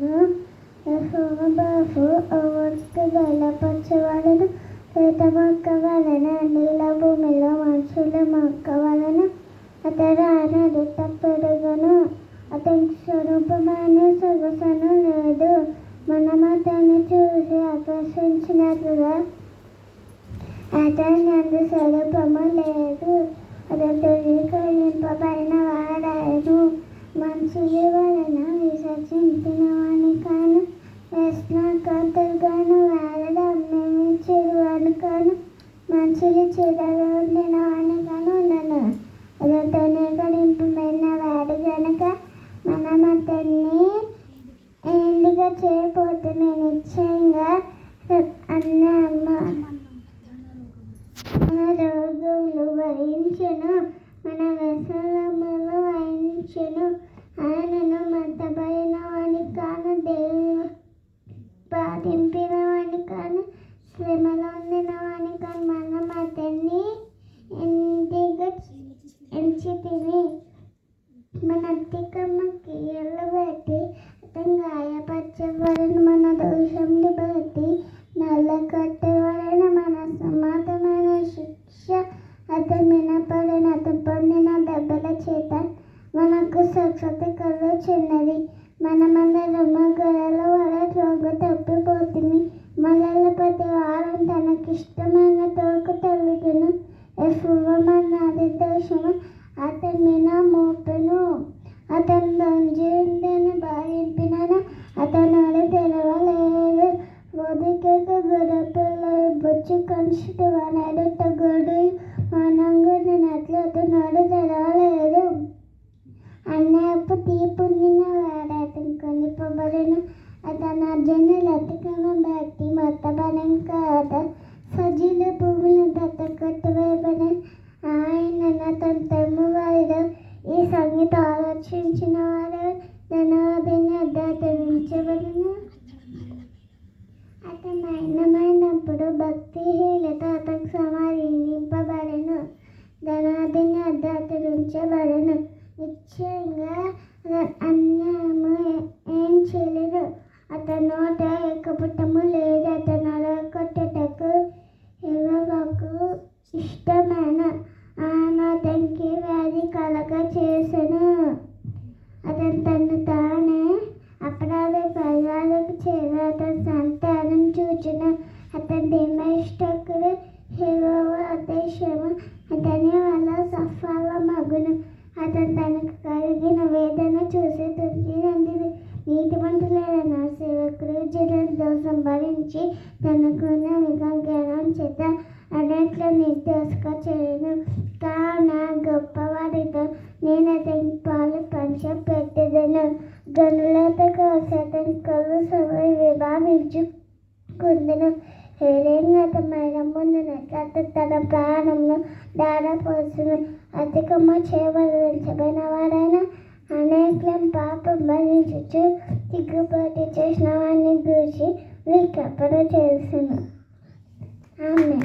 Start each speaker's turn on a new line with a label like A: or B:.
A: యెహోవాబు ఓర్పు బలపరచవలెను. లేత మొక్క వలన నీల భూమిలో మనుషుల మొక్క వలన అతడు అనధిక పెరుగును. అతని స్వరూపమైన సొగసును లేదు. మనం అతన్ని చూసి ఆకర్షించినట్లుగా అతని యందు స్వరూపము లేదు. అతడు ధృవీకరింపబడిన వాడాయను. మనుషుల వలన విసర్జించిన వాని కాను. వ్యసనకర్తగాను వాడడు. అమ్మించేవాడు కాను. మనుషులు చీడలో ఉండిన వాని కాను ఉండను. అతడు ధృవీకరింపబడిన వాడు గనుక మనం అతన్ని ఎండిగా చేయబోతున్న నిశ్చయంగా మన రోగములు వహించెను, మన వ్యసనములు వహించెను. ఆయనను మత్తబడిన వాని కాను, దేవుడు బాధింపిన వాని కాను, శ్రమలో ఉండిన వాని కాను. మనం అతన్ని ఎండిగా ఎంచితిమి. మన అతిక్రమ క్రియలు బట్టి అతను గాయపరచబడెను. మన దోషములు బట్టి నల్లగొట్టబడెను. మన సమాధమైన శిక్ష అతని మీద పడెను. అతను పొందిన దెబ్బల చేత మనకు స్వస్థత కలుగుచున్నది. మనమందరము గొర్రెల వలె త్రోవ తప్పిపోతిమి. మనలో ప్రతి వాడు తనకిష్టమైన తోకు తొలగును. యెహోవా మన దోషము అతని మీద మోపెను. అతను దొంజులను బాధింపినను అతను తెరవలేదు. బోధికేక గొర్రెపిల్ల బొచ్చు కనుషుడు వానెదుట గొడ్డు మనంగునట్లు అతను తెరవలేదు. అన్యాయపు తీర్పు పొందిన వాడు అతను కొనిపోబడెను. అతను జనుల అతిక్రమం బట్టి మొత్తబడెను కాదా. సజీల భూములను దత్తకొట్టివేయబడెను. ఆయనను అతని తమ్ము వారిలో ఈ సంగతి ఆలోచించిన వారు ధనవాదిని అతను అతను అయినమైనప్పుడు భక్తిహీనత అతనికి సమాధింపబడెను. ధనవాదిని అతను ఉంచబడెను. నిశ్చయంగా అన్యాయము ఏం చేయలేదు. అతని నోట ఏకపటము లేదు. అతను అడగొట్టుటకు యెహోవాకు ఇష్టమైన ఆయన అతనికి వ్యాధి కలగ చేసెను. అతను తను తానే అపరాధ పర్యాలకు చేరి అతని సంతానం చూచును. అతని ధర్మనిష్ఠకుడు యెహోవా ఆదేశము అతని వల్ల సఫలమగును. అతను తనకు కలిగిన వేదన చూసి తృప్తి నందిది. నీతిమంతులైన నా సేవకుడు జనుల దోషం భరించి తనకున్న జ్ఞానం చేత అన్నిట్లో నిర్దోషిక చేయను. కావున గొప్పవారితో నేను అతనికి పాలు పంచిపెట్టెదను. గనులతో కలిసి అతని కళ్ళు సమయం విభావించుకుందును. హేళనమైన ముందునట్లు అతను తన ప్రాణమును ధారపోసును. అధికము చేయబడిన వాడైన అనేకులను పాపం భరించుచు తిరుగుబాటు చేసిన వారిని గూర్చి విజ్ఞాపన చేస్తును. ఆమేన్.